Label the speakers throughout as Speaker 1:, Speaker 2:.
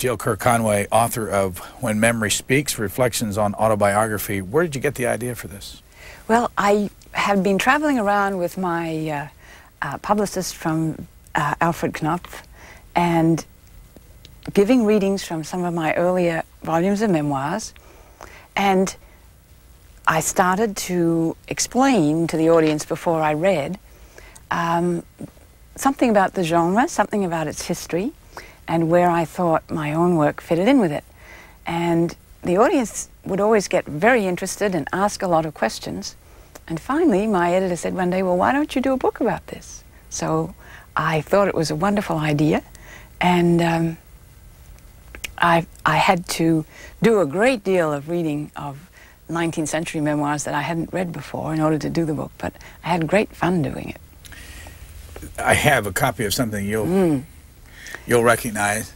Speaker 1: Jill Kerr-Conway, author of When Memory Speaks, Reflections on Autobiography. Where did you get the idea for this?
Speaker 2: Well, I have been traveling around with my publicist from Alfred Knopf and giving readings from some of my earlier volumes of memoirs. And I started to explain to the audience before I read something about the genre, something about its history, and where I thought my own work fitted in with it. And the audience would always get very interested and ask a lot of questions. And finally, my editor said one day, well, why don't you do a book about this? So I thought it was a wonderful idea, and I had to do a great deal of reading of 19th century memoirs that I hadn't read before in order to do the book, but I had great fun doing it.
Speaker 1: I have a copy of something you'll recognize,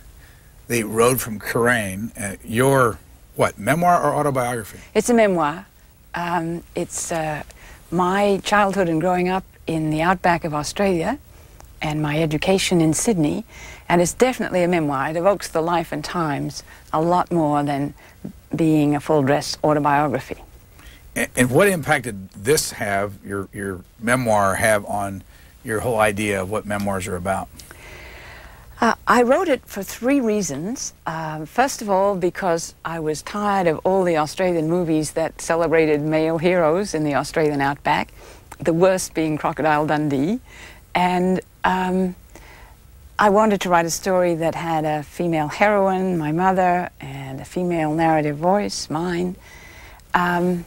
Speaker 1: The Road from Karain. Your, what, memoir or autobiography?
Speaker 2: It's a memoir. It's my childhood and growing up in the outback of Australia and my education in Sydney, and it's definitely a memoir. It evokes the life and times a lot more than being a full-dress autobiography.
Speaker 1: And what impact did this have, your memoir, have on your whole idea of what memoirs are about?
Speaker 2: I wrote it for three reasons. First of all, because I was tired of all the Australian movies that celebrated male heroes in the Australian outback, the worst being Crocodile Dundee. And I wanted to write a story that had a female heroine, my mother, and a female narrative voice, mine. The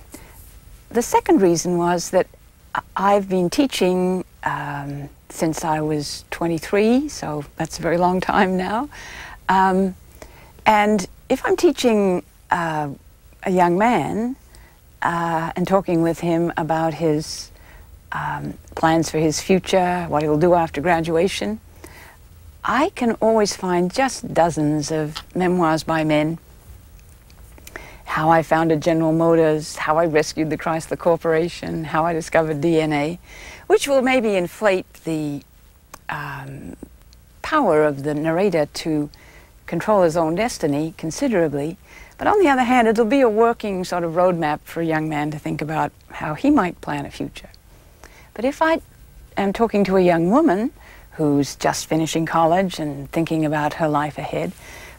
Speaker 2: second reason was that I've been teaching since I was 23, so that's a very long time now. And if I'm teaching a young man and talking with him about his plans for his future, what he'll do after graduation, I can always find just dozens of memoirs by men. How I founded General Motors, how I rescued the Chrysler Corporation, how I discovered DNA, which will maybe inflate the power of the narrator to control his own destiny considerably. But on the other hand, it'll be a working sort of roadmap for a young man to think about how he might plan a future. But if I am talking to a young woman who's just finishing college and thinking about her life ahead,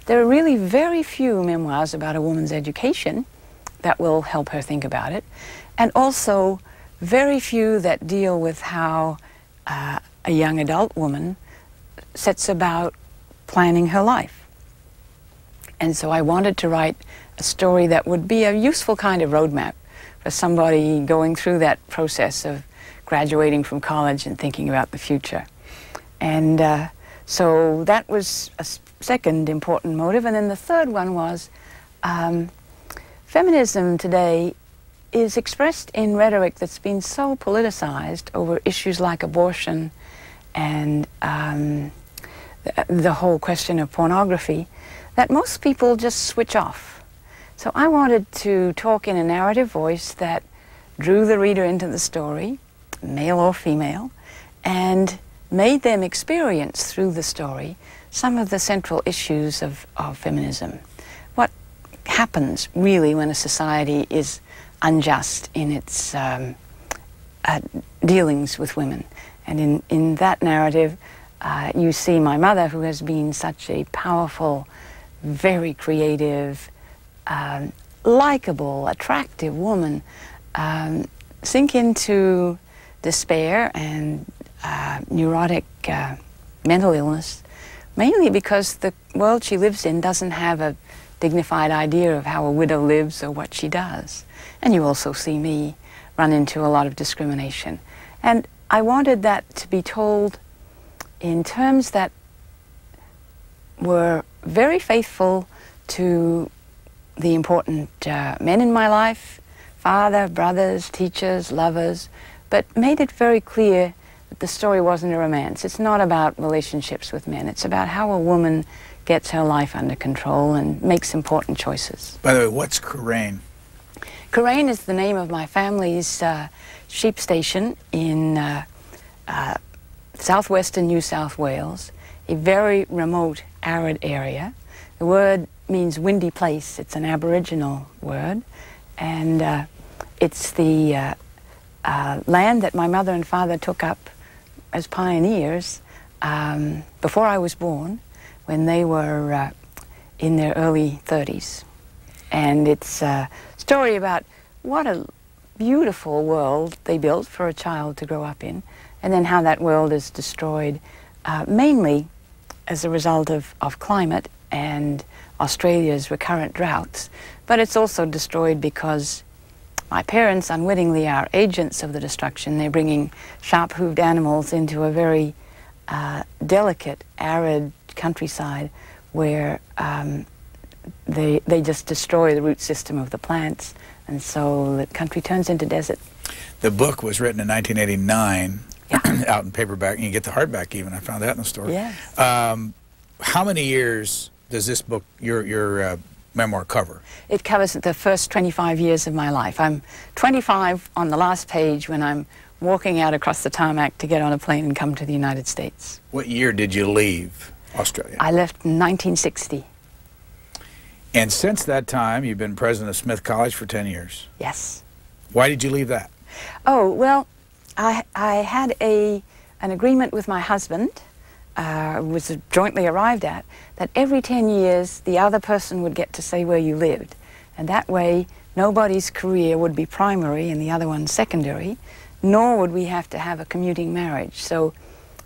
Speaker 2: there are really very few memoirs about a woman's education that will help her think about it, and also very few that deal with how a young adult woman sets about planning her life. And so I wanted to write a story that would be a useful kind of roadmap for somebody going through that process of graduating from college and thinking about the future. And so that was a second important motive. And then the third one was feminism today is expressed in rhetoric that's been so politicized over issues like abortion and the whole question of pornography that most people just switch off. So I wanted to talk in a narrative voice that drew the reader into the story, male or female, and made them experience through the story some of the central issues of feminism. What happens really when a society is unjust in its dealings with women? And in that narrative, you see my mother, who has been such a powerful, very creative, likable, attractive woman, sink into despair and neurotic mental illness, mainly because the world she lives in doesn't have a dignified idea of how a widow lives or what she does. And you also see me run into a lot of discrimination. And I wanted that to be told in terms that were very faithful to the important men in my life, father, brothers, teachers, lovers, but made it very clear that the story wasn't a romance. It's not about relationships with men. It's about how a woman gets her life under control and makes important choices.
Speaker 1: By the way, what's Karain?
Speaker 2: Karain is the name of my family's sheep station in southwestern New South Wales, a very remote, arid area. The word means windy place. It's an Aboriginal word, and it's the land that my mother and father took up as pioneers before I was born, when they were in their early 30s. And it's a story about what a beautiful world they built for a child to grow up in, and then how that world is destroyed, mainly as a result of climate and Australia's recurrent droughts. But it's also destroyed because my parents unwittingly are agents of the destruction. They're bringing sharp-hooved animals into a very delicate, arid countryside where they just destroy the root system of the plants, and so the country turns into desert.
Speaker 1: The book was written in 1989,
Speaker 2: Yeah.
Speaker 1: out in paperback, and you get the hardback even. I found that in the store.
Speaker 2: Yes.
Speaker 1: How many years does this book, your memoir, cover?
Speaker 2: It covers the first 25 years of my life. I'm 25 on the last page when I'm walking out across the tarmac to get on a plane and come to the United States.
Speaker 1: What year did you leave Australia?
Speaker 2: I left in 1960.
Speaker 1: And since that time, you've been president of Smith College for 10 years.
Speaker 2: Yes.
Speaker 1: Why did you leave that?
Speaker 2: Oh, well, I had an agreement with my husband, was jointly arrived at, that every 10 years the other person would get to say where you lived. And that way nobody's career would be primary and the other one secondary, nor would we have to have a commuting marriage. So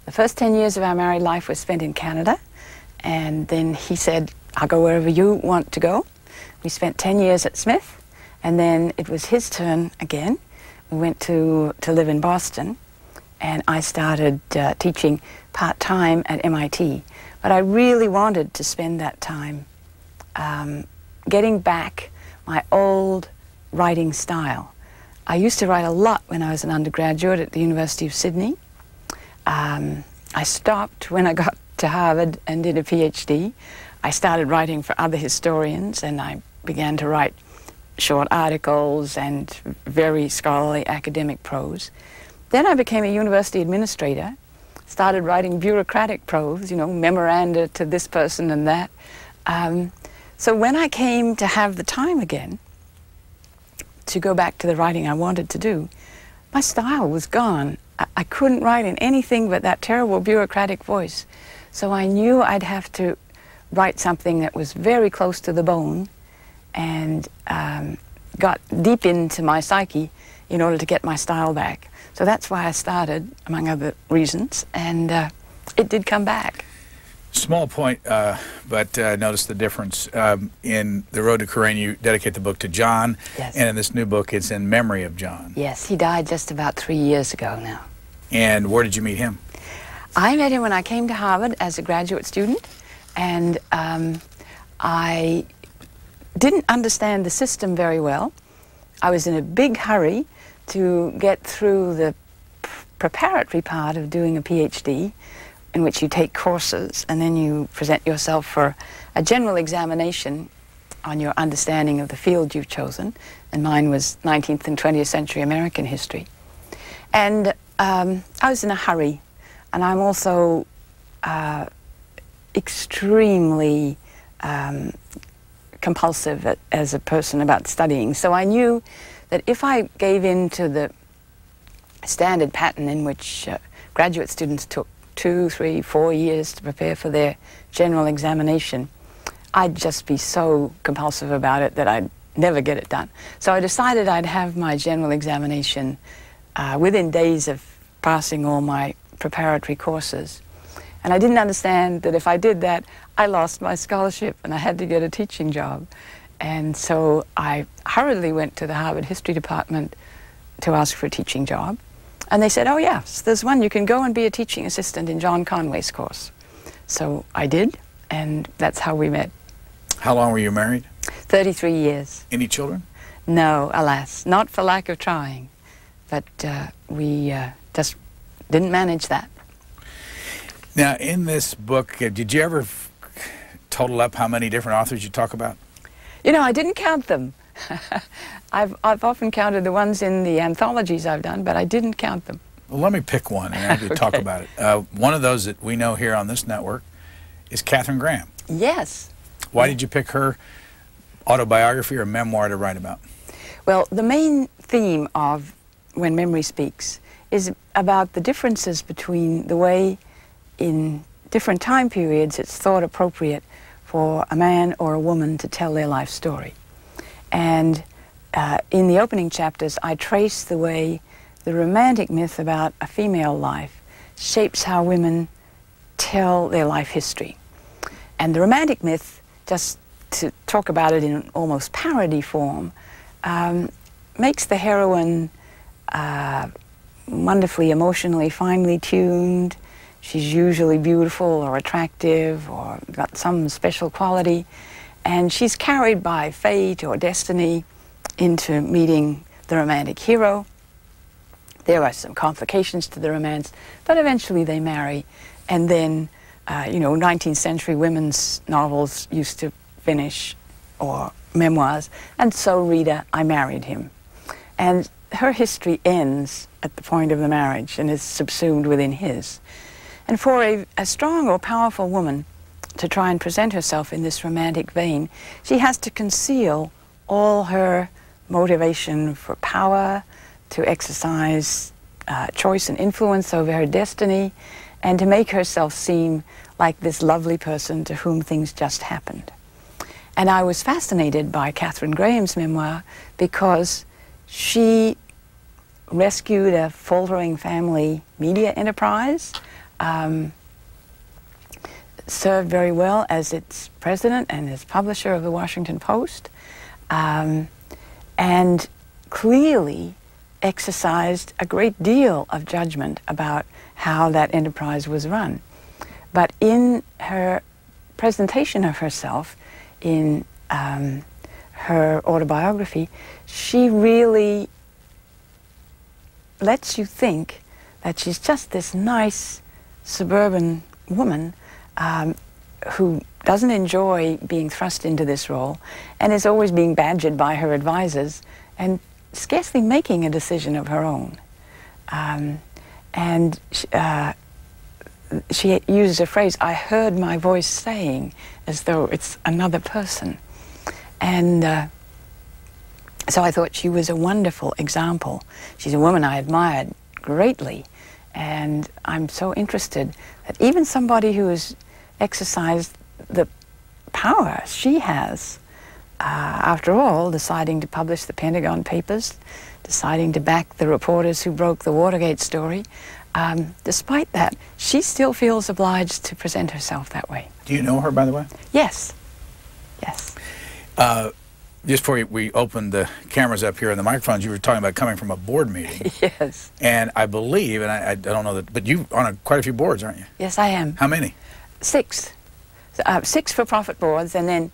Speaker 2: the first 10 years of our married life was spent in Canada, and then he said, I'll go wherever you want to go. We spent 10 years at Smith, and then it was his turn again. We went to live in Boston, and I started teaching part-time at MIT. But I really wanted to spend that time getting back my old writing style. I used to write a lot when I was an undergraduate at the University of Sydney. I stopped when I got to Harvard and did a PhD. I started writing for other historians, and I began to write short articles and very scholarly academic prose. Then I became a university administrator, started writing bureaucratic prose, you know, memoranda to this person and that. So when I came to have the time again to go back to the writing I wanted to do, my style was gone. I couldn't write in anything but that terrible bureaucratic voice. So I knew I'd have to write something that was very close to the bone and got deep into my psyche in order to get my style back. So that's why I started, among other reasons, and it did come back.
Speaker 1: Small point, but notice the difference. In The Road to Karain, you dedicate the book to John,
Speaker 2: Yes.
Speaker 1: and in this new book, it's in memory of John.
Speaker 2: Yes, he died just about 3 years ago now.
Speaker 1: And where did you meet him?
Speaker 2: I met him when I came to Harvard as a graduate student, and I didn't understand the system very well. I was in a big hurry to get through the preparatory part of doing a PhD, in which you take courses and then you present yourself for a general examination on your understanding of the field you've chosen, and mine was 19th and 20th century American history. And I was in a hurry, and I'm also extremely compulsive as a person about studying. So I knew that if I gave in to the standard pattern in which graduate students took 2, 3, 4 years to prepare for their general examination, I'd just be so compulsive about it that I'd never get it done. So I decided I'd have my general examination within days of passing all my preparatory courses. And I didn't understand that if I did that, I lost my scholarship and I had to get a teaching job. And so I hurriedly went to the Harvard History Department to ask for a teaching job. And they said, oh yes, there's one, you can go and be a teaching assistant in John Conway's course. So I did, and that's how we met.
Speaker 1: How long were you married?
Speaker 2: 33 years.
Speaker 1: Any children?
Speaker 2: No, alas, not for lack of trying. But we just didn't manage that.
Speaker 1: Now, in this book, did you ever total up how many different authors you talk about?
Speaker 2: You know, I didn't count them. I've often counted the ones in the anthologies I've done, but I didn't count them.
Speaker 1: Well, let me pick one and have you talk
Speaker 2: Okay.
Speaker 1: about it. One of those that we know here on this network is Katharine Graham.
Speaker 2: Yes.
Speaker 1: Why did you pick her autobiography or memoir to write about?
Speaker 2: Well, the main theme of When Memory Speaks is about the differences between the way in different time periods it's thought appropriate for a man or a woman to tell their life story. And in the opening chapters, I trace the way the romantic myth about a female life shapes how women tell their life history. And the romantic myth, just to talk about it in almost parody form, makes the heroine wonderfully emotionally finely tuned. She's usually beautiful or attractive or got some special quality, and she's carried by fate or destiny into meeting the romantic hero. There are some complications to the romance, but eventually they marry, and then, 19th century women's novels used to finish, or memoirs, and so Rita, I married him. And her history ends at the point of the marriage and is subsumed within his. And for a strong or powerful woman to try and present herself in this romantic vein, she has to conceal all her motivation for power, to exercise choice and influence over her destiny, and to make herself seem like this lovely person to whom things just happened. And I was fascinated by Katharine Graham's memoir because she rescued a faltering family media enterprise, served very well as its president and as publisher of the Washington Post, and clearly exercised a great deal of judgment about how that enterprise was run. But in her presentation of herself in her autobiography, she really lets you think that she's just this nice suburban woman who doesn't enjoy being thrust into this role and is always being badgered by her advisors and scarcely making a decision of her own. She uses a phrase, "I heard my voice saying," as though it's another person. And so I thought she was a wonderful example. She's a woman I admired greatly, and I'm so interested that even somebody who has exercised the power she has, after all, deciding to publish the Pentagon Papers, deciding to back the reporters who broke the Watergate story, despite that, she still feels obliged to present herself that way.
Speaker 1: Do you know her, by the way?
Speaker 2: Yes. Yes.
Speaker 1: Just before we opened the cameras up here and the microphones, you were talking about coming from a board meeting.
Speaker 2: Yes.
Speaker 1: And I believe, and I don't know that, but you're on quite a few boards, aren't you?
Speaker 2: Yes, I am.
Speaker 1: How many?
Speaker 2: 6. 6 for-profit boards, and then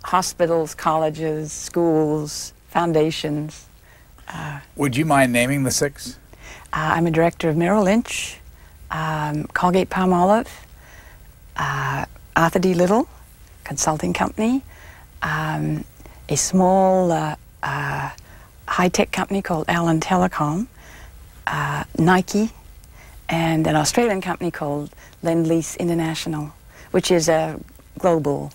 Speaker 2: hospitals, colleges, schools, foundations.
Speaker 1: Would you mind naming the 6?
Speaker 2: I'm a director of Merrill Lynch, Colgate-Palmolive, Arthur D. Little Consulting Company, a small high-tech company called Allen Telecom, Nike, and an Australian company called Lend-Lease International, which is a global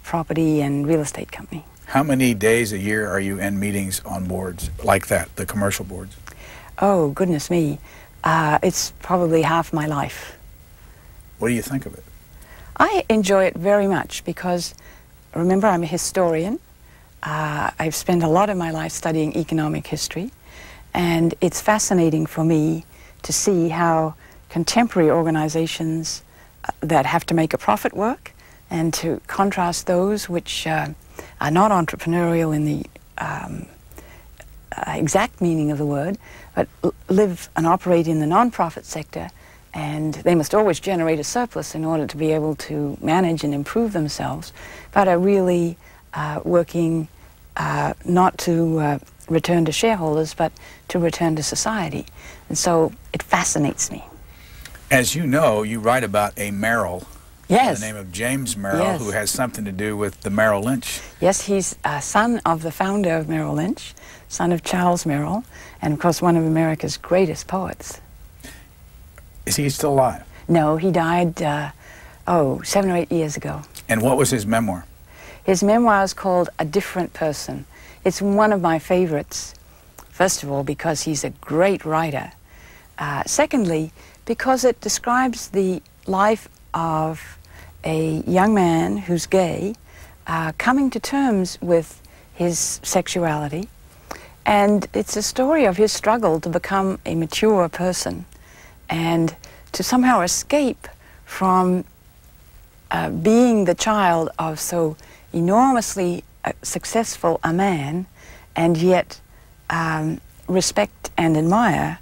Speaker 2: property and real estate company.
Speaker 1: How many days a year are you in meetings on boards like that, the commercial boards?
Speaker 2: Oh, goodness me. It's probably half my life.
Speaker 1: What do you think of it?
Speaker 2: I enjoy it very much because, remember, I'm a historian. I've spent a lot of my life studying economic history, and it's fascinating for me to see how contemporary organizations that have to make a profit work and to contrast those which are not entrepreneurial in the exact meaning of the word, but live and operate in the non-profit sector, and they must always generate a surplus in order to be able to manage and improve themselves, but are really working not to return to shareholders, but to return to society. And so it fascinates me.
Speaker 1: As you know, you write about a Merrill.
Speaker 2: Yes.
Speaker 1: By the name of James Merrill,
Speaker 2: Yes.
Speaker 1: who has something to do with the Merrill Lynch.
Speaker 2: Yes, he's a son of the founder of Merrill Lynch, son of Charles Merrill, and of course one of America's greatest poets.
Speaker 1: Is he still alive?
Speaker 2: No, he died, 7 or 8 years ago.
Speaker 1: And what was his memoir?
Speaker 2: His memoir is called A Different Person. It's one of my favorites, first of all, because he's a great writer. Secondly, because it describes the life of a young man who's gay, coming to terms with his sexuality. And it's a story of his struggle to become a mature person and to somehow escape from being the child of so enormously successful a man, and yet respect and admire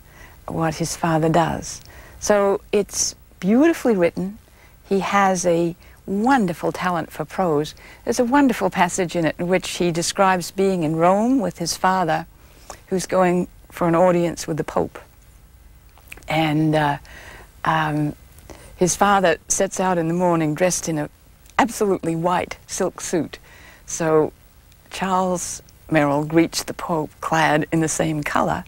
Speaker 2: what his father does. So it's beautifully written. He has a wonderful talent for prose. There's a wonderful passage in it in which he describes being in Rome with his father, who's going for an audience with the Pope. And his father sets out in the morning dressed in an absolutely white silk suit. So Charles Merrill greets the Pope clad in the same color,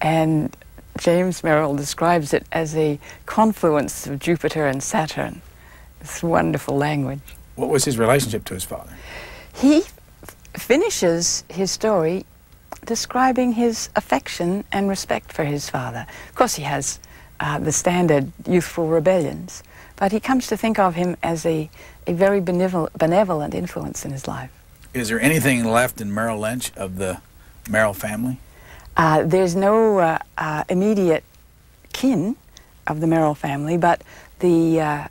Speaker 2: and James Merrill describes it as a confluence of Jupiter and Saturn. It's wonderful language.
Speaker 1: What was his relationship to his father?
Speaker 2: He finishes his story describing his affection and respect for his father. Of course, he has the standard youthful rebellions, but he comes to think of him as a very benevolent influence in his life.
Speaker 1: Is there anything left in Merrill Lynch of the Merrill family?
Speaker 2: There's no immediate kin of the Merrill family, but there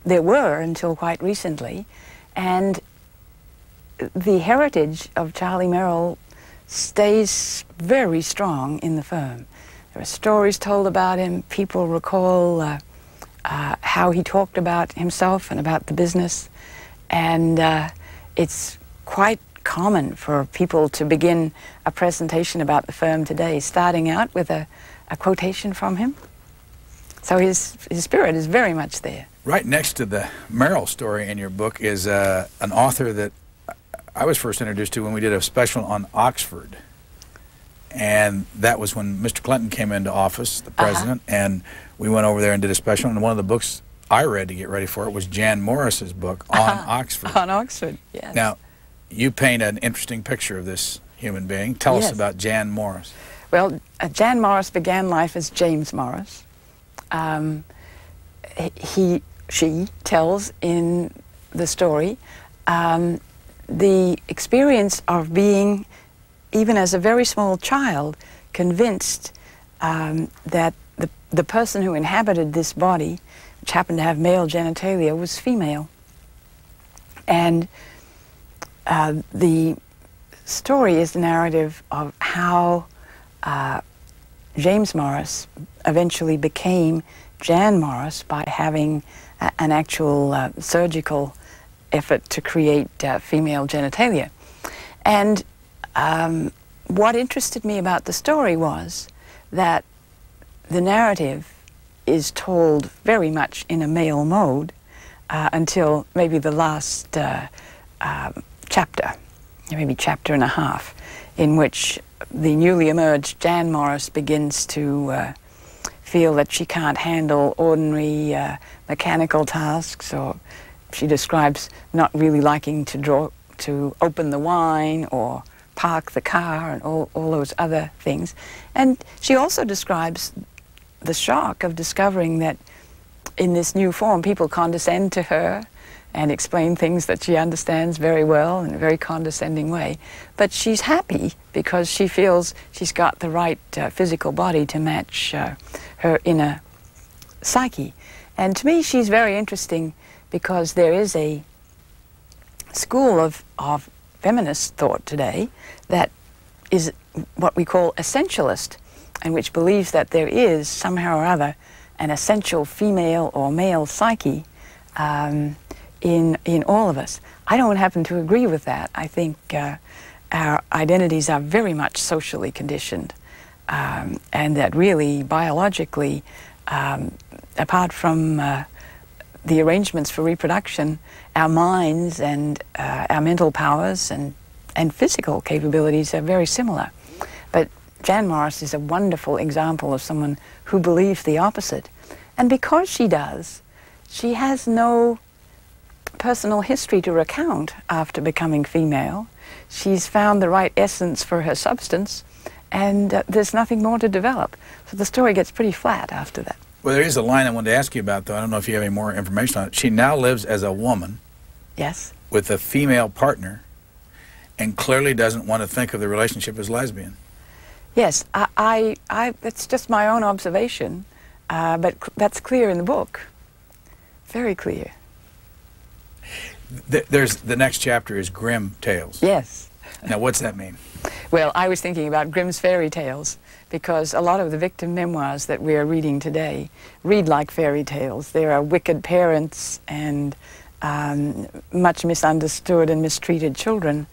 Speaker 2: were until quite recently, and the heritage of Charlie Merrill stays very strong in the firm. There are stories told about him. People recall how he talked about himself and about the business, and it's quite common for people to begin a presentation about the firm today starting out with a quotation from him. So his spirit is very much there.
Speaker 1: Right next to the Merrill story in your book is an author that I was first introduced to when we did a special on Oxford. And that was when Mr. Clinton came into office, the president, and we went over there and did a special. And one of the books I read to get ready for it was Jan Morris's book on Oxford.
Speaker 2: On Oxford, yes.
Speaker 1: Now, you paint an interesting picture of this human being. Tell us about Jan Morris.
Speaker 2: Well, Jan Morris began life as James Morris. She tells in the story the experience of being, even as a very small child, convinced that the person who inhabited this body, which happened to have male genitalia, was female. And the story is the narrative of how James Morris eventually became Jan Morris by having an actual surgical effort to create female genitalia. And what interested me about the story was that the narrative is told very much in a male mode until maybe the last chapter, maybe chapter and a half, in which the newly emerged Jan Morris begins to feel that she can't handle ordinary mechanical tasks, or she describes not really liking to open the wine or park the car and all those other things. And she also describes the shock of discovering that in this new form people condescend to her and explain things that she understands very well in a very condescending way. But she's happy because she feels she's got the right physical body to match her inner psyche. And to me, she's very interesting because there is a school of feminist thought today that is what we call essentialist, and which believes that there is somehow or other an essential female or male psyche in all of us. I don't happen to agree with that. I think our identities are very much socially conditioned, and that really biologically, apart from the arrangements for reproduction, our minds and our mental powers and physical capabilities are very similar. But Jan Morris is a wonderful example of someone who believes the opposite. And because she does, she has no personal history to recount after becoming female. She's found the right essence for her substance, and there's nothing more to develop. So the story gets pretty flat after that.
Speaker 1: Well, there is a line I wanted to ask you about, though. I don't know if you have any more information on it. She now lives as a woman.
Speaker 2: Yes.
Speaker 1: With a female partner, and clearly doesn't want to think of the relationship as lesbian.
Speaker 2: Yes, it's just my own observation, but that's clear in the book. Very clear.
Speaker 1: There's the next chapter is Grimm Tales.
Speaker 2: Yes.
Speaker 1: Now, what's that mean?
Speaker 2: Well, I was thinking about Grimm's fairy tales, because a lot of the victim memoirs that we are reading today read like fairy tales. There are wicked parents and much misunderstood and mistreated children,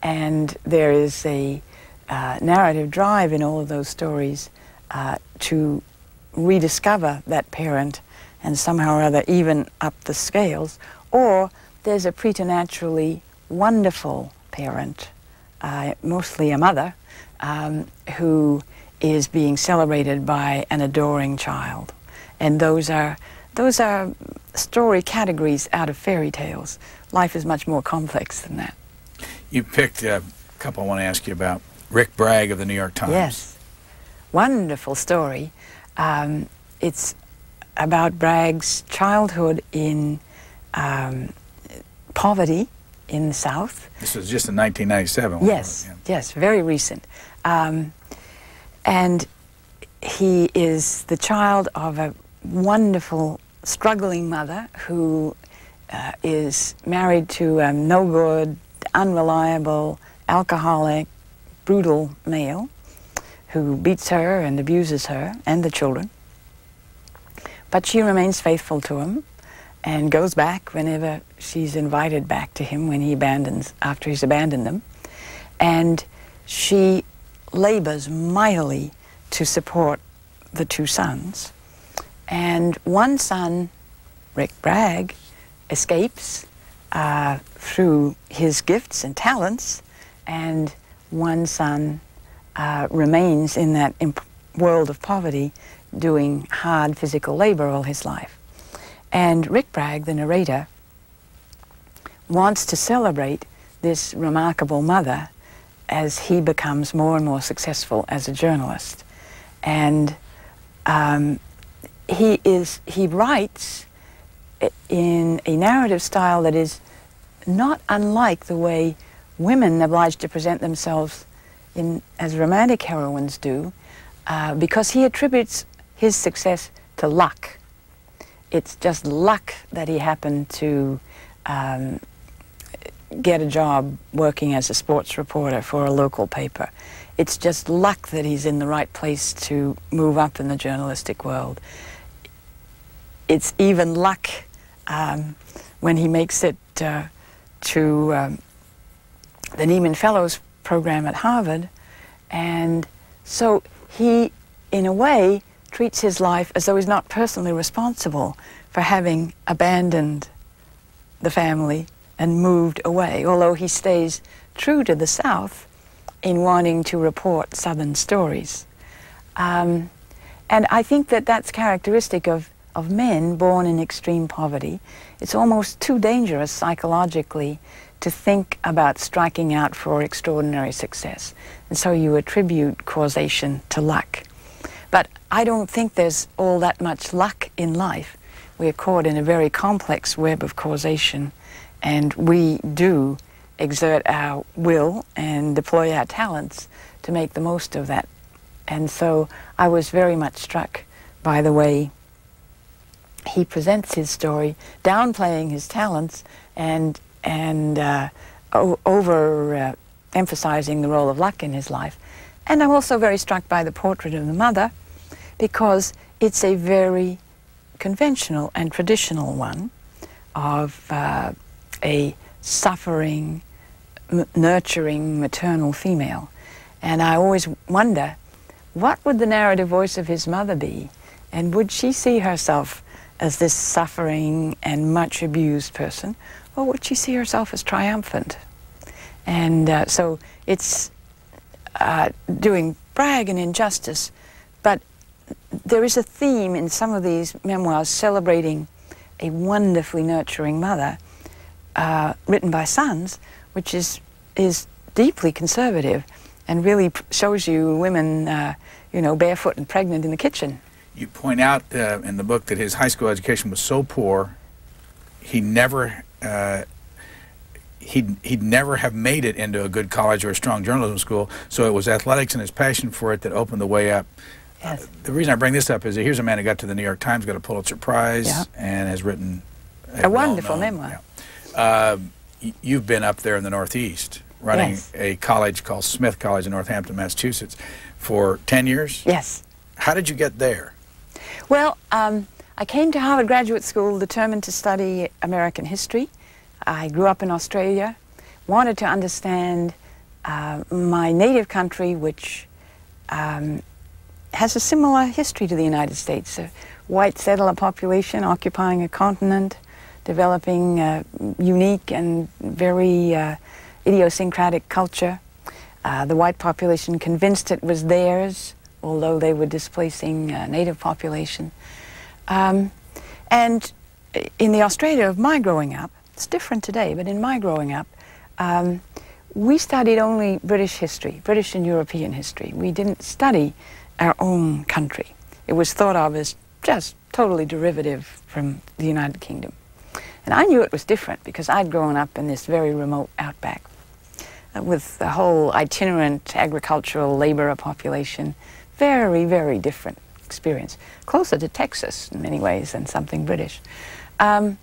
Speaker 2: and there is a narrative drive in all of those stories to rediscover that parent and somehow or other even up the scales, or there's a preternaturally wonderful parent, mostly a mother, who is being celebrated by an adoring child. And those are story categories out of fairy tales. Life is much more complex than that.
Speaker 1: You picked a couple I want to ask you about. Rick Bragg of the New York Times.
Speaker 2: Yes. Wonderful story. It's about Bragg's childhood in poverty in the South.
Speaker 1: This was just in 1997.
Speaker 2: Yes, yes, very recent. And he is the child of a wonderful, struggling mother who is married to a no good, unreliable, alcoholic, brutal male who beats her and abuses her and the children. But she remains faithful to him and goes back whenever she's invited back to him after he's abandoned them. And she labors mightily to support the two sons. And one son, Rick Bragg, escapes through his gifts and talents, and one son remains in that world of poverty doing hard physical labor all his life. And Rick Bragg, the narrator, wants to celebrate this remarkable mother as he becomes more and more successful as a journalist. And he writes in a narrative style that is not unlike the way women obliged to present themselves as romantic heroines do, because he attributes his success to luck. It's just luck that he happened to get a job working as a sports reporter for a local paper. It's just luck that he's in the right place to move up in the journalistic world. It's even luck when he makes it to the Nieman Fellows program at Harvard. And so he, in a way, treats his life as though he's not personally responsible for having abandoned the family and moved away, although he stays true to the South in wanting to report Southern stories. And I think that that's characteristic of men born in extreme poverty. It's almost too dangerous psychologically to think about striking out for extraordinary success. And so you attribute causation to luck. But I don't think there's all that much luck in life. We're caught in a very complex web of causation, and we do exert our will and deploy our talents to make the most of that. And so I was very much struck by the way he presents his story, downplaying his talents and emphasizing the role of luck in his life. And I'm also very struck by the portrait of the mother, because it's a very conventional and traditional one of a suffering, nurturing, maternal female. And I always wonder, what would the narrative voice of his mother be? And would she see herself as this suffering and much abused person, or would she see herself as triumphant? And so it's doing Bragg an injustice, but there is a theme in some of these memoirs celebrating a wonderfully nurturing mother, written by sons, which is deeply conservative and really shows you women, you know, barefoot and pregnant in the kitchen.
Speaker 1: You point out in the book that his high school education was so poor, he'd never have made it into a good college or a strong journalism school, so it was athletics and his passion for it that opened the way up.
Speaker 2: Yes.
Speaker 1: The reason I bring this up is that here's a man who got to the New York Times, got a Pulitzer Prize,
Speaker 2: Yeah.
Speaker 1: and has written
Speaker 2: A wonderful memoir.
Speaker 1: Yeah. You've been up there in the Northeast, running
Speaker 2: Yes.
Speaker 1: a college called Smith College in Northampton, Massachusetts, for 10 years?
Speaker 2: Yes.
Speaker 1: How did you get there?
Speaker 2: Well, I came to Harvard Graduate School determined to study American history. I grew up in Australia, wanted to understand my native country, which has a similar history to the United States. A white settler population occupying a continent, developing a unique and very idiosyncratic culture. The white population convinced it was theirs, although they were displacing native population. And in the Australia of my growing up, it's different today, but in my growing up, we studied only British history, British and European history. We didn't study our own country. It was thought of as just totally derivative from the United Kingdom. And I knew it was different because I'd grown up in this very remote outback with the whole itinerant agricultural laborer population. Very, very different experience. Closer to Texas in many ways than something British. And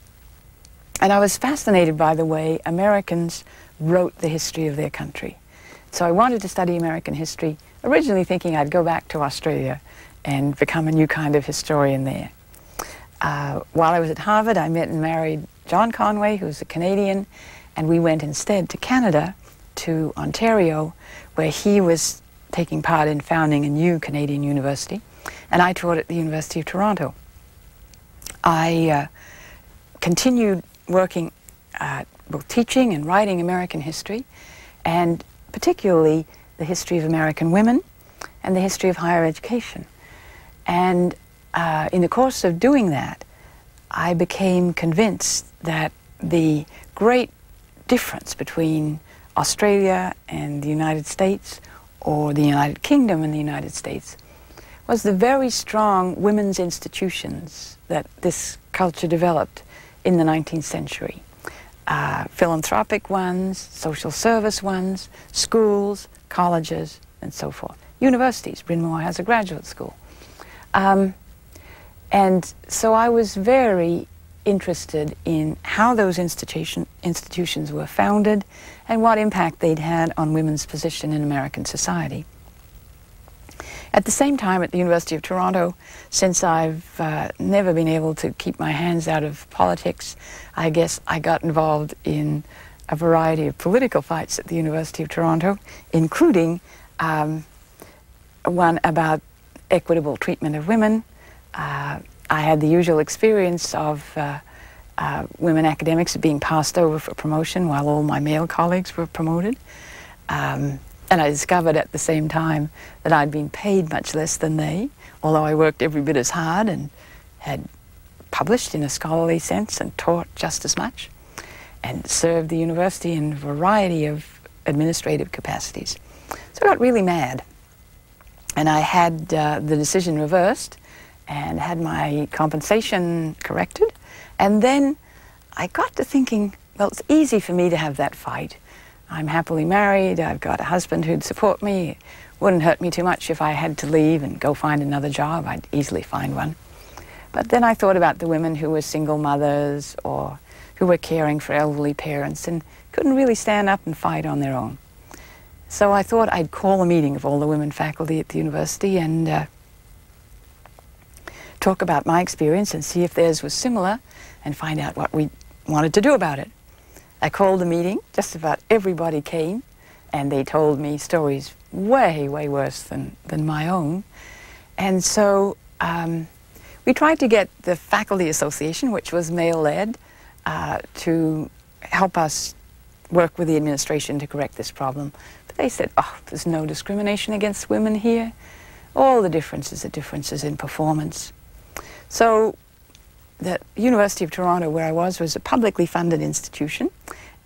Speaker 2: I was fascinated by the way Americans wrote the history of their country. So I wanted to study American history, originally thinking I'd go back to Australia and become a new kind of historian there. While I was at Harvard, I met and married John Conway, who's a Canadian, and we went instead to Canada, to Ontario, where he was taking part in founding a new Canadian university, and I taught at the University of Toronto. I continued working both teaching and writing American history, and particularly the history of American women and the history of higher education. And in the course of doing that, I became convinced that the great difference between Australia and the United States, or the United Kingdom and the United States, was the very strong women's institutions that this culture developed in the 19th century. Philanthropic ones, social service ones, schools, colleges, and so forth. Universities. Bryn Mawr has a graduate school. And so I was very interested in how those institutions were founded and what impact they'd had on women's position in American society. At the same time, at the University of Toronto, since I've never been able to keep my hands out of politics, I guess I got involved in a variety of political fights at the University of Toronto, including one about equitable treatment of women. I had the usual experience of women academics being passed over for promotion while all my male colleagues were promoted. And I discovered at the same time that I'd been paid much less than they, although I worked every bit as hard and had published in a scholarly sense and taught just as much, and served the university in a variety of administrative capacities. So I got really mad. And I had the decision reversed and had my compensation corrected. And then I got to thinking, well, it's easy for me to have that fight. I'm happily married, I've got a husband who'd support me. It wouldn't hurt me too much if I had to leave and go find another job. I'd easily find one. But then I thought about the women who were single mothers or who were caring for elderly parents and couldn't really stand up and fight on their own. So I thought I'd call a meeting of all the women faculty at the university and talk about my experience and see if theirs was similar and find out what we wanted to do about it. I called the meeting, just about everybody came, and they told me stories way, way worse than my own. And so we tried to get the Faculty Association, which was male-led, to help us work with the administration to correct this problem. But they said, oh, there's no discrimination against women here. All the differences are differences in performance. So the University of Toronto, where I was a publicly funded institution,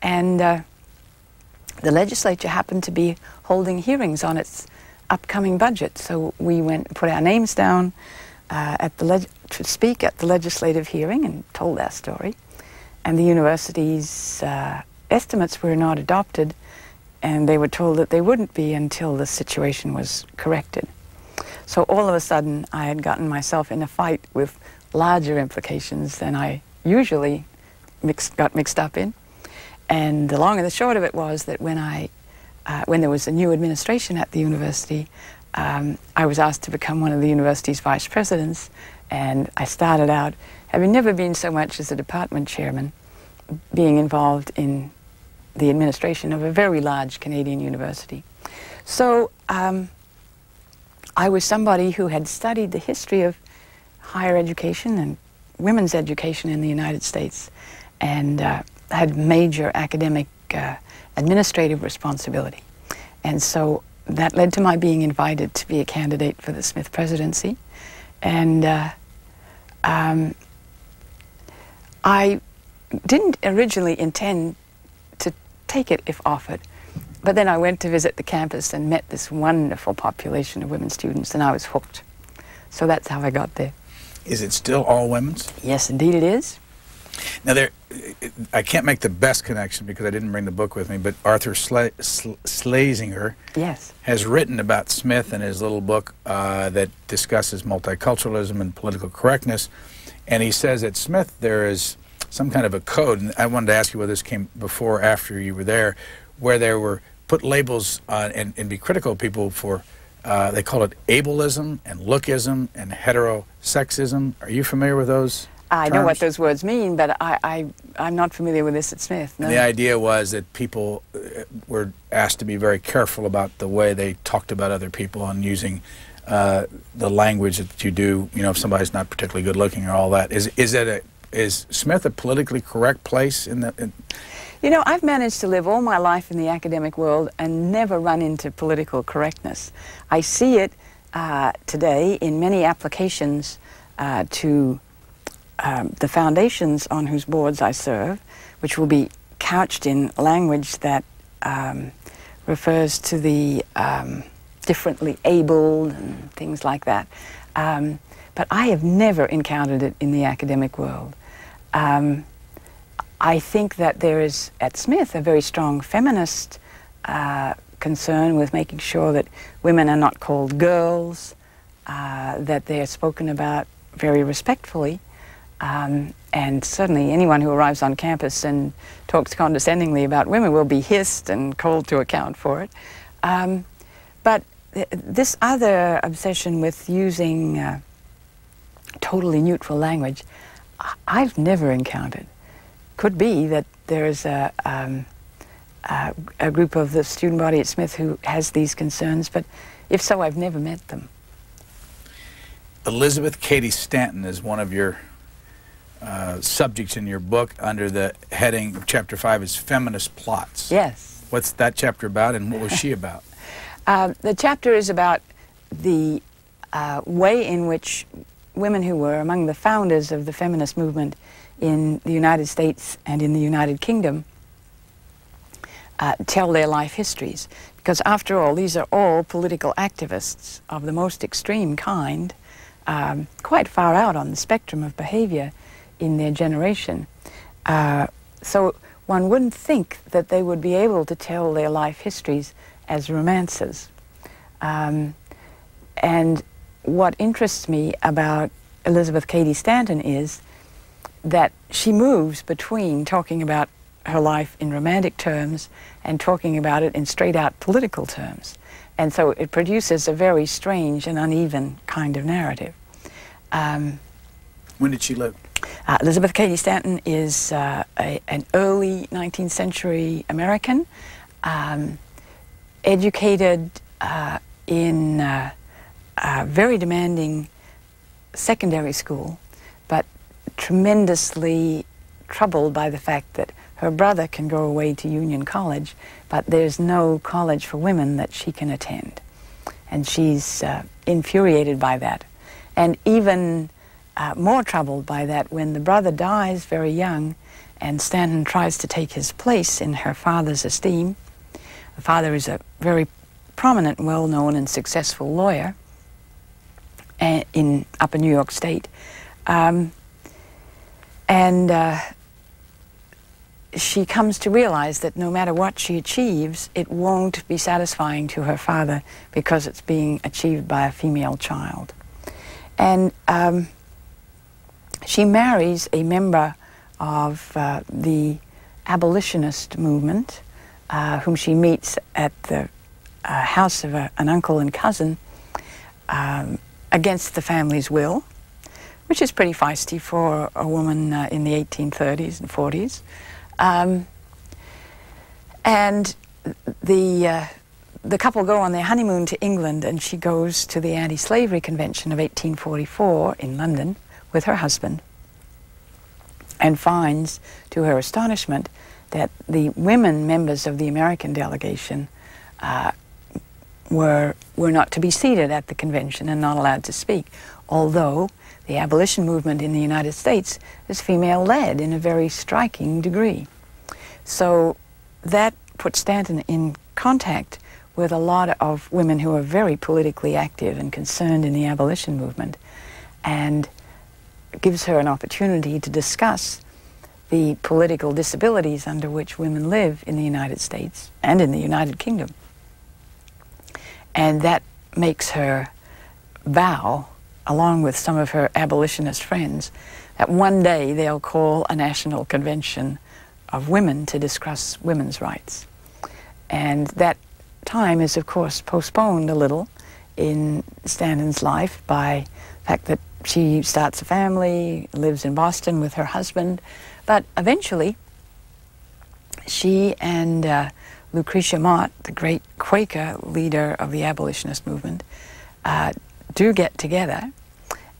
Speaker 2: and the legislature happened to be holding hearings on its upcoming budget. So we went and put our names down to speak at the legislative hearing and told our story. And the university's estimates were not adopted, and they were told that they wouldn't be until the situation was corrected. So all of a sudden, I had gotten myself in a fight with larger implications than I usually got mixed up in. And the long and the short of it was that when there was a new administration at the university, I was asked to become one of the university's vice presidents, and I started out, having never been so much as a department chairman, being involved in the administration of a very large Canadian university. So I was somebody who had studied the history of higher education and women's education in the United States, and had major academic administrative responsibility. And so that led to my being invited to be a candidate for the Smith presidency. And I didn't originally intend to take it if offered, but then I went to visit the campus and met this wonderful population of women students, and I was hooked. So that's how I got there.
Speaker 1: Is it still all women's?
Speaker 2: Yes, indeed it is.
Speaker 1: Now, I can't make the best connection because I didn't bring the book with me, but Arthur Schlesinger
Speaker 2: Yes.
Speaker 1: has written about Smith in his little book that discusses multiculturalism and political correctness, and he says at Smith there is some kind of a code, and I wanted to ask you whether this came before or after you were there, where there were put labels and be critical of people for, they call it ableism and lookism and heterosexism. Are you familiar with those
Speaker 2: I
Speaker 1: terms?
Speaker 2: know what those words mean, but I'm not familiar with this at Smith. No.
Speaker 1: And the idea was that people were asked to be very careful about the way they talked about other people and using the language that you do, you know, if somebody's not particularly good looking or all that. Is Smith a politically correct place in the...
Speaker 2: You know, I've managed to live all my life in the academic world and never run into political correctness. I see it today in many applications to the foundations on whose boards I serve, which will be couched in language that refers to the differently abled and things like that. But I have never encountered it in the academic world. I think that there is, at Smith, a very strong feminist concern with making sure that women are not called girls, that they are spoken about very respectfully. And certainly anyone who arrives on campus and talks condescendingly about women will be hissed and called to account for it. But this other obsession with using totally neutral language, I've never encountered. Could be that there is a group of the student body at Smith who has these concerns, but if so, I've never met them.
Speaker 1: Elizabeth Cady Stanton is one of your subjects in your book under the heading, Chapter 5 is Feminist Plots.
Speaker 2: Yes.
Speaker 1: What's that chapter about, and what was she about?
Speaker 2: The chapter is about the way in which women who were among the founders of the feminist movement in the United States and in the United Kingdom tell their life histories. Because after all, these are all political activists of the most extreme kind, quite far out on the spectrum of behavior in their generation. So one wouldn't think that they would be able to tell their life histories as romances. And what interests me about Elizabeth Cady Stanton is that she moves between talking about her life in romantic terms and talking about it in straight-out political terms. And so it produces a very strange and uneven kind of narrative.
Speaker 1: When did she live?
Speaker 2: Elizabeth Cady Stanton is an early 19th century American, educated in a very demanding secondary school, but tremendously troubled by the fact that her brother can go away to Union College, but there's no college for women that she can attend. And she's infuriated by that. And even more troubled by that when the brother dies very young and Stanton tries to take his place in her father's esteem. The father is a very prominent, well-known and successful lawyer in upper New York State. She comes to realize that no matter what she achieves, it won't be satisfying to her father because it's being achieved by a female child. And she marries a member of the abolitionist movement, whom she meets at the house of an uncle and cousin against the family's will, which is pretty feisty for a woman in the 1830s and 40s. And the couple go on their honeymoon to England, and she goes to the Anti-Slavery Convention of 1844 in London with her husband, and finds, to her astonishment, that the women members of the American delegation were not to be seated at the convention and not allowed to speak, although the abolition movement in the United States is female-led in a very striking degree. So that put Stanton in contact with a lot of women who are very politically active and concerned in the abolition movement, and gives her an opportunity to discuss the political disabilities under which women live in the United States and in the United Kingdom. And that makes her vow, along with some of her abolitionist friends, that one day they'll call a national convention of women to discuss women's rights. And that time is, of course, postponed a little in Stanton's life by the fact that she starts a family, lives in Boston with her husband, but eventually she and Lucretia Mott, the great Quaker leader of the abolitionist movement, do get together,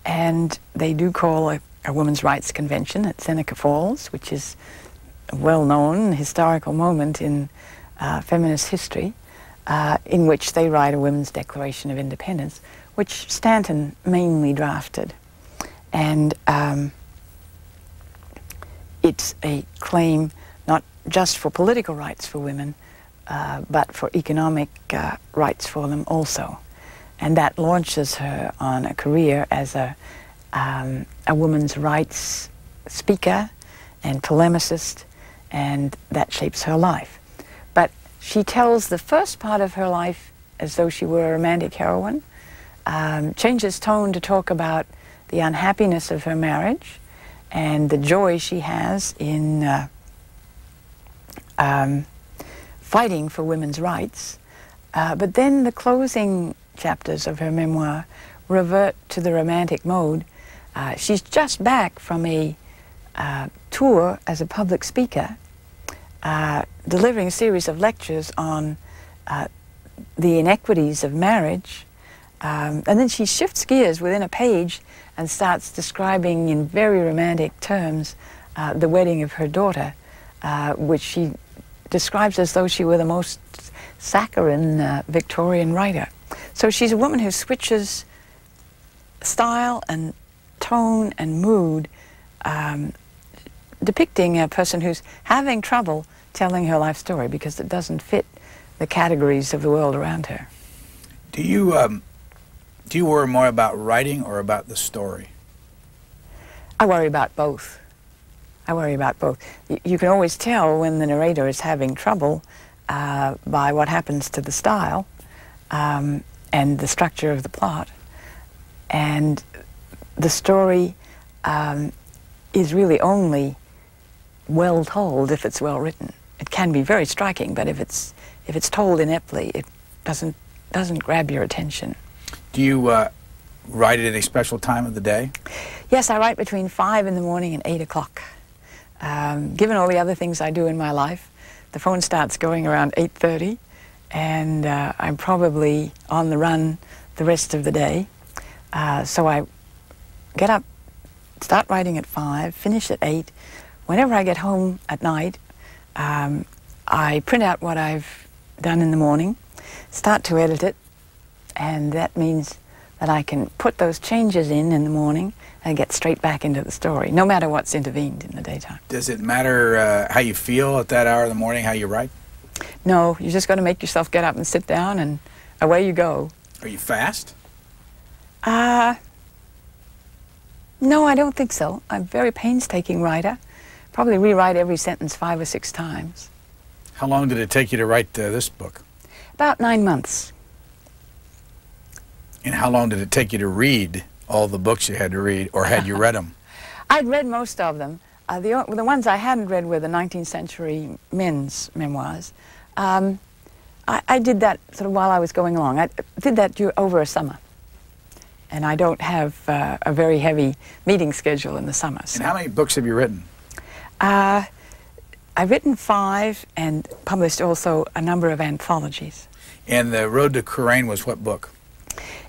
Speaker 2: and they do call a women's rights convention at Seneca Falls, which is a well-known historical moment in feminist history, in which they write a Women's Declaration of Independence, which Stanton mainly drafted. And it's a claim not just for political rights for women, but for economic rights for them also. And that launches her on a career as a women's rights speaker and polemicist, and that shapes her life. But she tells the first part of her life as though she were a romantic heroine, changes tone to talk about the unhappiness of her marriage and the joy she has in fighting for women's rights. But then the closing chapters of her memoir revert to the romantic mode. She's just back from a tour as a public speaker, delivering a series of lectures on the inequities of marriage, and then she shifts gears within a page and starts describing in very romantic terms the wedding of her daughter, which she describes as though she were the most saccharine Victorian writer. So she's a woman who switches style and tone and mood, depicting a person who's having trouble telling her life story because it doesn't fit the categories of the world around her.
Speaker 1: Do you worry more about writing or about the story?
Speaker 2: I worry about both. I worry about both. You can always tell when the narrator is having trouble by what happens to the style and the structure of the plot. And the story is really only well told if it's well written. It can be very striking, but if it's told ineptly, it doesn't grab your attention.
Speaker 1: Do you write at any special time of the day?
Speaker 2: Yes, I write between 5 in the morning and 8 o'clock. Given all the other things I do in my life, the phone starts going around 8:30, and I'm probably on the run the rest of the day. So I get up, start writing at 5, finish at 8. Whenever I get home at night, I print out what I've done in the morning, start to edit it, and that means that I can put those changes in the morning and get straight back into the story, no matter what's intervened in the daytime.
Speaker 1: Does it matter how you feel at that hour of the morning, how you write?
Speaker 2: No, you just got to make yourself get up and sit down, and away you go.
Speaker 1: Are you fast?
Speaker 2: No, I don't think so. I'm a very painstaking writer. Probably rewrite every sentence 5 or 6 times.
Speaker 1: How long did it take you to write this book?
Speaker 2: About 9 months.
Speaker 1: And how long did it take you to read all the books you had to read, or had you read them?
Speaker 2: I'd read most of them. The ones I hadn't read were the 19th century men's memoirs. I did that sort of while I was going along. I did that over a summer. And I don't have a very heavy meeting schedule in the summer. So.
Speaker 1: And how many books have you written?
Speaker 2: I've written 5 and published also a number of anthologies.
Speaker 1: And The Road to Kurain was what book?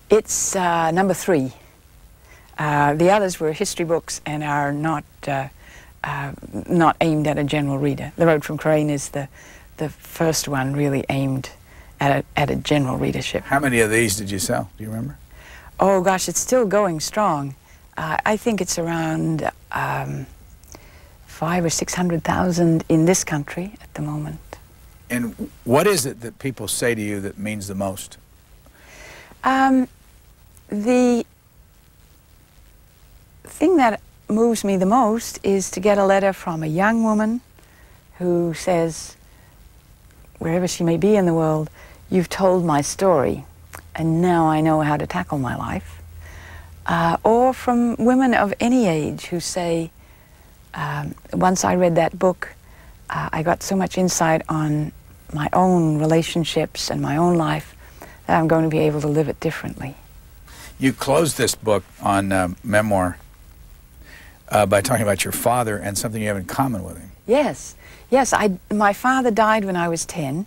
Speaker 2: It's number 3. The others were history books and are not aimed at a general reader. The Road from Kurain is the first one really aimed at a general readership.
Speaker 1: How many of these did you sell? Do you remember?
Speaker 2: Oh gosh, it's still going strong. I think it's around 500,000 or 600,000 in this country at the moment.
Speaker 1: And what is it that people say to you that means the most?
Speaker 2: The thing that moves me the most is to get a letter from a young woman who says, wherever she may be in the world, "You've told my story, and now I know how to tackle my life." Or from women of any age who say, once I read that book, I got so much insight on my own relationships and my own life that I'm going to be able to live it differently.
Speaker 1: You closed this book on memoir by talking about your father and something you have in common with him.
Speaker 2: Yes, yes. My father died when I was 10.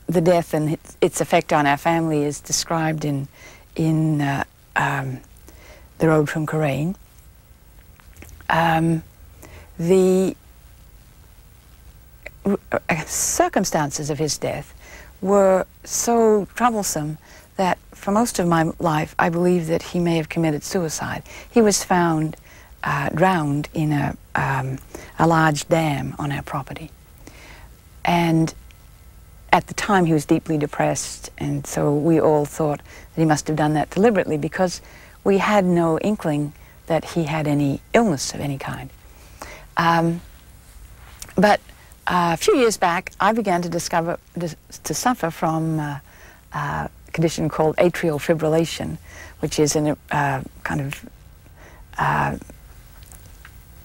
Speaker 2: The death and its effect on our family is described in The Road from Kurain. The circumstances of his death were so troublesome that for most of my life I believe that he may have committed suicide. He was found drowned in a large dam on our property. And at the time he was deeply depressed, and so we all thought that he must have done that deliberately because we had no inkling that he had any illness of any kind. But a few years back I began to suffer from a condition called atrial fibrillation, which is a kind of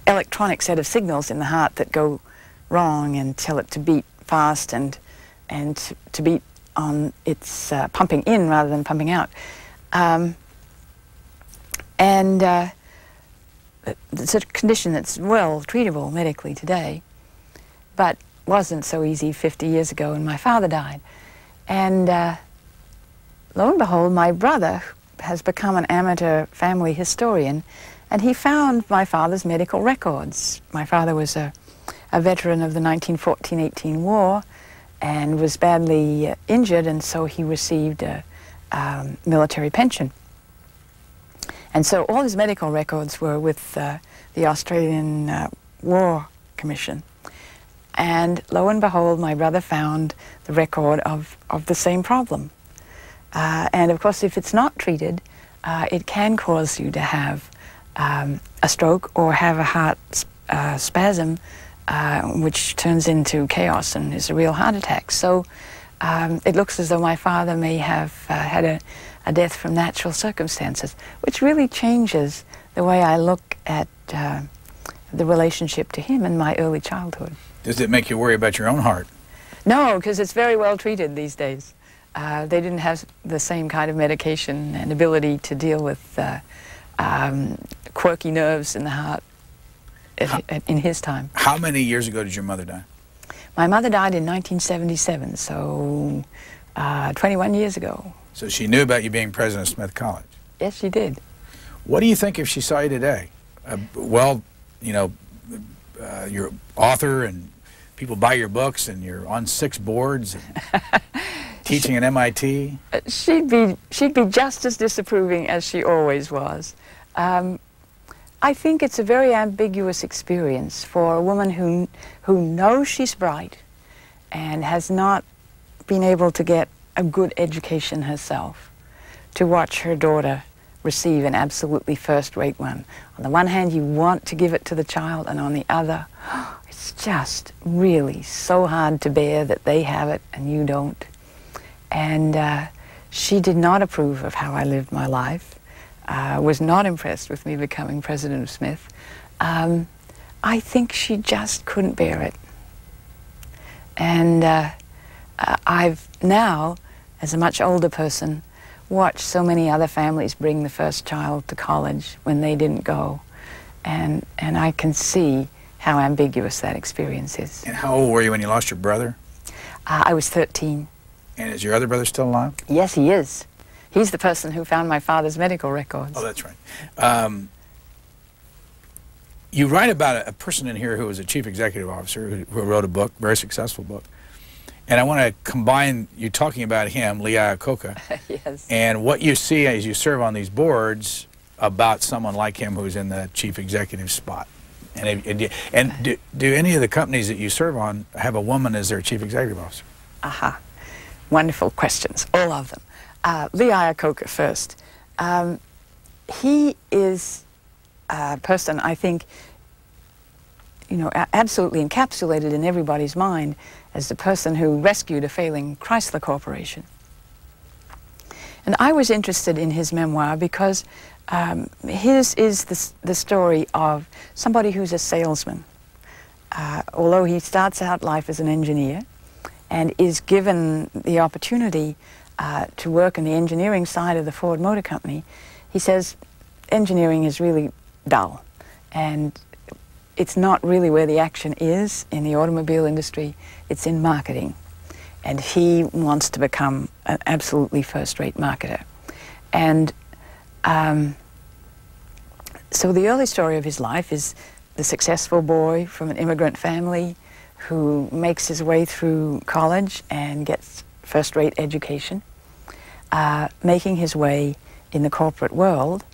Speaker 2: electronic set of signals in the heart that go wrong and tell it to beat fast and to beat on its pumping in rather than pumping out. It's a condition that's well treatable medically today, but wasn't so easy 50 years ago when my father died. And lo and behold, my brother has become an amateur family historian, and he found my father's medical records. My father was a veteran of the 1914-18 war and was badly injured, and so he received a military pension. And so all his medical records were with the Australian War Commission. And lo and behold, my brother found the record of the same problem. And of course, if it's not treated, it can cause you to have a stroke or have a heart spasm, which turns into chaos and is a real heart attack. So it looks as though my father may have had a death from natural circumstances, which really changes the way I look at the relationship to him in my early childhood.
Speaker 1: Does it make you worry about your own heart?
Speaker 2: No, because it's very well treated these days. They didn't have the same kind of medication and ability to deal with quirky nerves in the heart in his time.
Speaker 1: How many years ago did your mother die?
Speaker 2: My mother died in 1977, so 21 years ago.
Speaker 1: So she knew about you being president of Smith College?
Speaker 2: Yes, she did.
Speaker 1: What do you think if she saw you today? Well, you know, you're an author and people buy your books and you're on 6 boards. And teaching at MIT?
Speaker 2: She'd be just as disapproving as she always was. I think it's a very ambiguous experience for a woman who knows she's bright and has not been able to get a good education herself, to watch her daughter receive an absolutely first-rate one. On the one hand, you want to give it to the child, and on the other, it's just really so hard to bear that they have it and you don't. And she did not approve of how I lived my life, was not impressed with me becoming president of Smith. I think she just couldn't bear it. And I've now, as a much older person, watched so many other families bring the first child to college when they didn't go. And I can see how ambiguous that experience is.
Speaker 1: And how old were you when you lost your brother?
Speaker 2: I was 13.
Speaker 1: And is your other brother still alive?
Speaker 2: Yes, he is. He's the person who found my father's medical records.
Speaker 1: Oh, that's right. You write about a person in here who was a chief executive officer who wrote a book, very successful book. And I want to combine you talking about him, Lee Iacocca,
Speaker 2: yes,
Speaker 1: and what you see as you serve on these boards about someone like him who's in the chief executive spot. And do any of the companies that you serve on have a woman as their chief executive officer?
Speaker 2: Aha. Wonderful questions, all of them. Lee Iacocca first. He is a person, I think, you know, absolutely encapsulated in everybody's mind as the person who rescued a failing Chrysler Corporation. And I was interested in his memoir because his is the story of somebody who's a salesman. Although he starts out life as an engineer and is given the opportunity to work in the engineering side of the Ford Motor Company, he says engineering is really dull, and it's not really where the action is in the automobile industry, it's in marketing. And he wants to become an absolutely first-rate marketer. And so the early story of his life is the successful boy from an immigrant family who makes his way through college and gets first-rate education, making his way in the corporate world.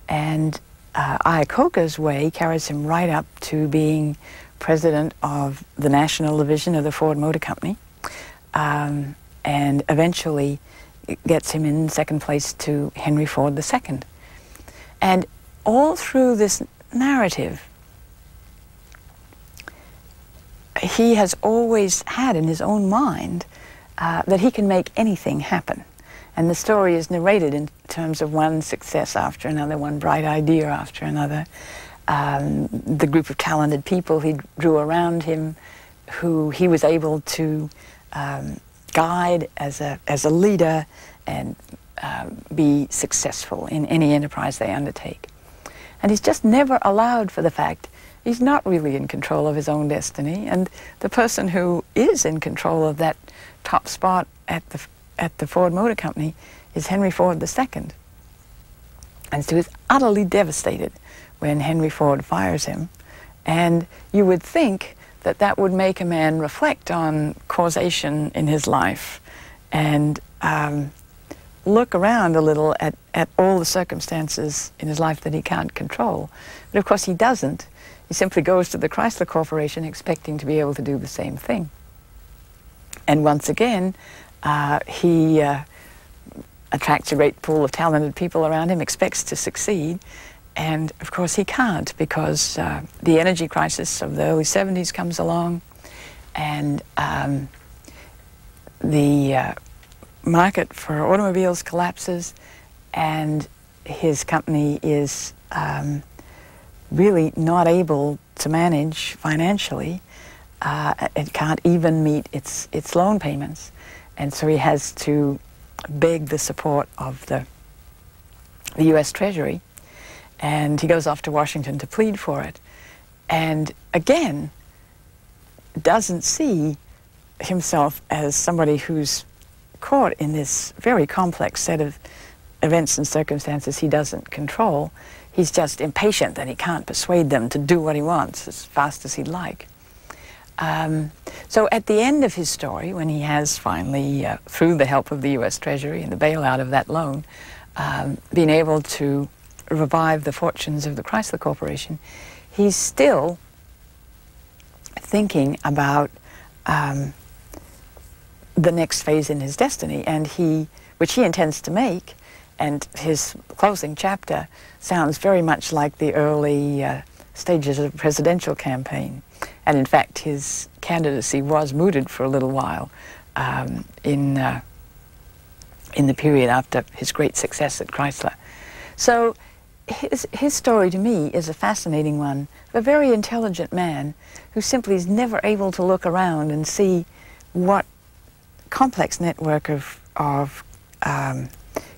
Speaker 2: And Iacocca's way carries him right up to being president of the national division of the Ford Motor Company, and eventually gets him in second place to Henry Ford II. And all through this narrative, he has always had in his own mind that he can make anything happen. And the story is narrated in terms of one success after another, one bright idea after another. The group of talented people he drew around him, who he was able to guide as a leader and be successful in any enterprise they undertake. And he's just never allowed for the fact he's not really in control of his own destiny, and the person who is in control of that top spot at the Ford Motor Company is Henry Ford II. And so he's utterly devastated when Henry Ford fires him. And you would think that that would make a man reflect on causation in his life and look around a little at all the circumstances in his life that he can't control. But of course he doesn't. He simply goes to the Chrysler Corporation expecting to be able to do the same thing. And once again, he attracts a great pool of talented people around him, expects to succeed, and of course he can't, because the energy crisis of the early 70s comes along, and the market for automobiles collapses, and his company is really not able to manage financially. It can't even meet its loan payments. And so he has to beg the support of the U.S. Treasury, and he goes off to Washington to plead for it. And again, doesn't see himself as somebody who's caught in this very complex set of events and circumstances he doesn't control. He's just impatient that he can't persuade them to do what he wants as fast as he'd like. So at the end of his story, when he has finally, through the help of the U.S. Treasury and the bailout of that loan, been able to revive the fortunes of the Chrysler Corporation, he's still thinking about the next phase in his destiny, and which he intends to make. And his closing chapter sounds very much like the early stages of a presidential campaign. And in fact, his candidacy was mooted for a little while in the period after his great success at Chrysler. So his story to me is a fascinating one of a very intelligent man who simply is never able to look around and see what complex network of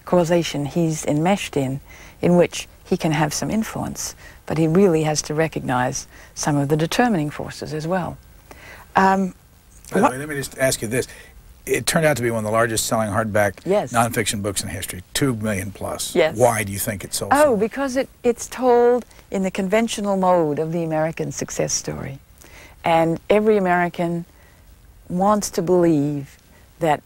Speaker 2: causation he's enmeshed in which he can have some influence, but he really has to recognize some of the determining forces as well.
Speaker 1: By the way, let me just ask you this. It turned out to be one of the largest selling hardback nonfiction books in history, 2 million plus.
Speaker 2: Yes.
Speaker 1: Why do you think it sold so
Speaker 2: Oh,
Speaker 1: well?
Speaker 2: because it's told in the conventional mode of the American success story. And every American wants to believe that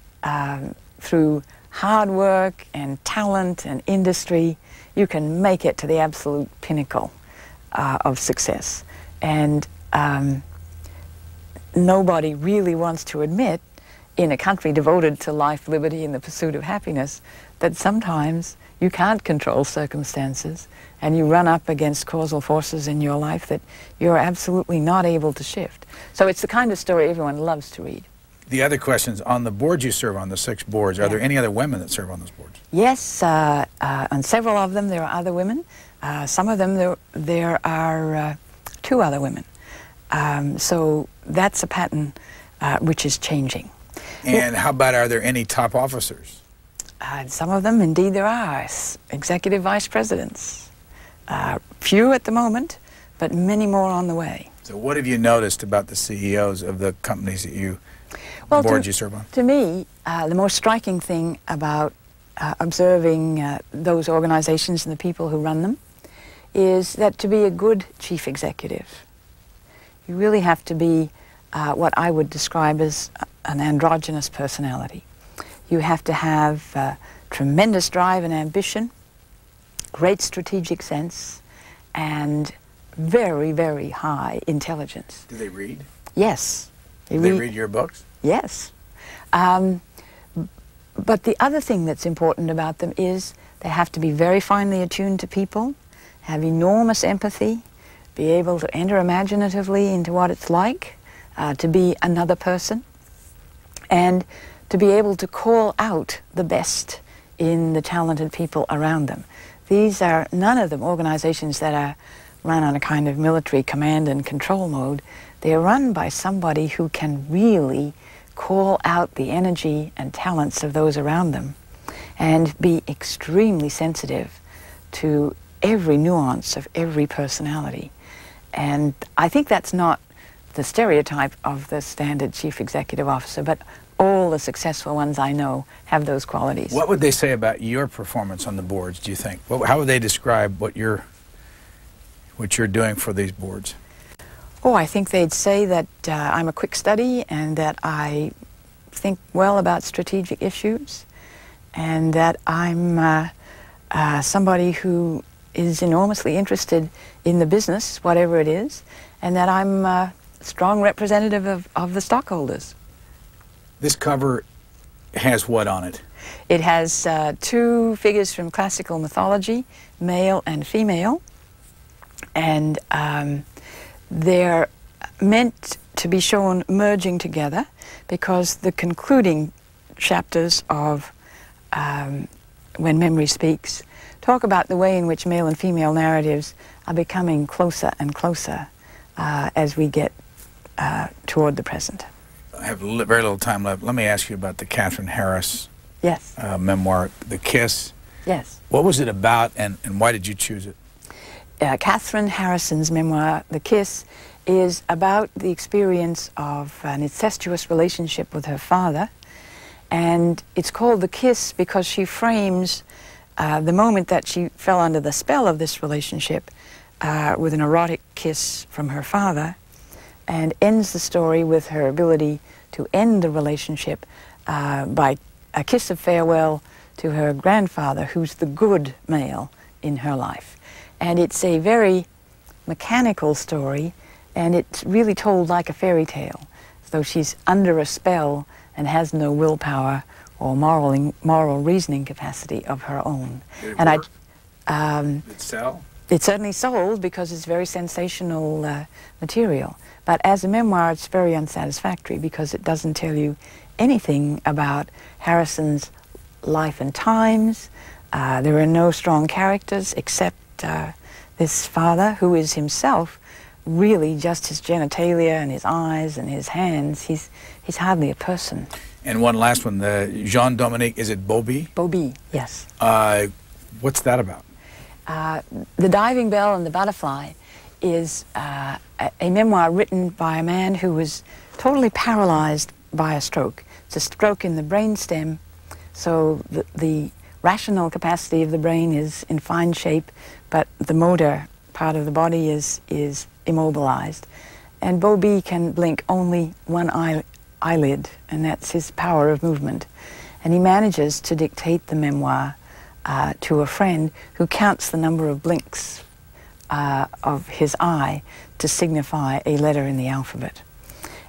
Speaker 2: through hard work and talent and industry, you can make it to the absolute pinnacle of success. And nobody really wants to admit, in a country devoted to life, liberty, and the pursuit of happiness, that sometimes you can't control circumstances and you run up against causal forces in your life that you're absolutely not able to shift. So it's the kind of story everyone loves to read.
Speaker 1: The other questions, on the boards you serve on, the 6 boards, are there any other women that serve on those boards?
Speaker 2: Yes, on several of them there are other women. Some of them there are 2 other women. So that's a pattern which is changing.
Speaker 1: And how about, are there any top officers?
Speaker 2: Some of them, indeed, there are. Executive vice presidents. Few at the moment, but many more on the way.
Speaker 1: So what have you noticed about the CEOs of the companies that the boards you serve on?
Speaker 2: To me, the most striking thing about observing those organizations and the people who run them is that to be a good chief executive, you really have to be what I would describe as an androgynous personality. You have to have tremendous drive and ambition, great strategic sense, and very, very high intelligence.
Speaker 1: Do they read?
Speaker 2: Yes.
Speaker 1: Do they read your books?
Speaker 2: Yes. But the other thing that's important about them is they have to be very finely attuned to people, have enormous empathy, be able to enter imaginatively into what it's like to be another person, and to be able to call out the best in the talented people around them. These are, none of them, organizations that are run on a kind of military command and control mode. They are run by somebody who can really call out the energy and talents of those around them and be extremely sensitive to every nuance of every personality. And I think that's not the stereotype of the standard chief executive officer, but all the successful ones I know have those qualities.
Speaker 1: What would they say about your performance on the boards, do you think? How would they describe what you're doing for these boards?
Speaker 2: Oh, I think they'd say that I'm a quick study and that I think well about strategic issues and that I'm somebody who is enormously interested in the business, whatever it is, and that I'm a strong representative of the stockholders.
Speaker 1: This cover has what on it?
Speaker 2: It has 2 figures from classical mythology, male and female, and they're meant to be shown merging together because the concluding chapters of When Memory Speaks talk about the way in which male and female narratives are becoming closer and closer as we get toward the present.
Speaker 1: I have very little time left. Let me ask you about the Catherine Harris memoir, The Kiss.
Speaker 2: Yes.
Speaker 1: What was it about and why did you choose it?
Speaker 2: Catherine Harrison's memoir, The Kiss, is about the experience of an incestuous relationship with her father. And it's called The Kiss because she frames the moment that she fell under the spell of this relationship with an erotic kiss from her father and ends the story with her ability to end the relationship by a kiss of farewell to her grandfather, who's the good male in her life. And it's a very mechanical story, and it's really told like a fairy tale, as though she's under a spell and has no willpower or moral reasoning capacity of her own.
Speaker 1: Did it
Speaker 2: and
Speaker 1: work? Did it sell?
Speaker 2: It certainly sold because it's very sensational material. But as a memoir, it's very unsatisfactory because it doesn't tell you anything about Harrison's life and times. There are no strong characters except this father, who is himself really just his genitalia and his eyes and his hands. He's hardly a person.
Speaker 1: And one last one, the Jean-Dominique, is it Bobby?
Speaker 2: Bobby, yes.
Speaker 1: What's that about?
Speaker 2: The Diving Bell and the Butterfly is a memoir written by a man who was totally paralyzed by a stroke. It's a stroke in the brainstem, so the rational capacity of the brain is in fine shape, but the motor part of the body is immobilized. And Bobby can blink only one eyelid, and that's his power of movement. And he manages to dictate the memoir to a friend who counts the number of blinks of his eye to signify a letter in the alphabet.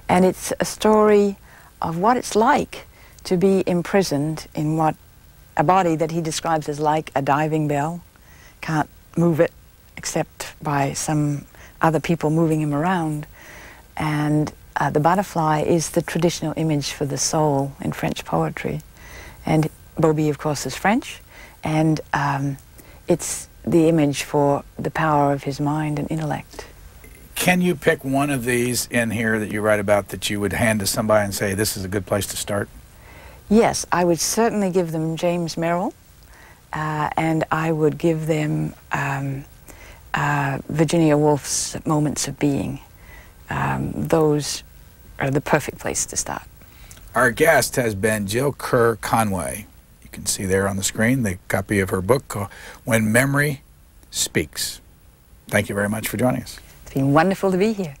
Speaker 2: And it's a story of what it's like to be imprisoned in a body that he describes as like a diving bell. Can't move it except by some other people moving him around. And the butterfly is the traditional image for the soul in French poetry. And Bobby, of course, is French. And it's the image for the power of his mind and intellect.
Speaker 1: Can you pick one of these in here that you write about that you would hand to somebody and say, this is a good place to start?
Speaker 2: Yes, I would certainly give them James Merrill, and I would give them Virginia Woolf's Moments of Being. Those are the perfect place to start.
Speaker 1: Our guest has been Jill Kerr Conway. You can see there on the screen the copy of her book called When Memory Speaks. Thank you very much for joining us.
Speaker 2: It's been wonderful to be here.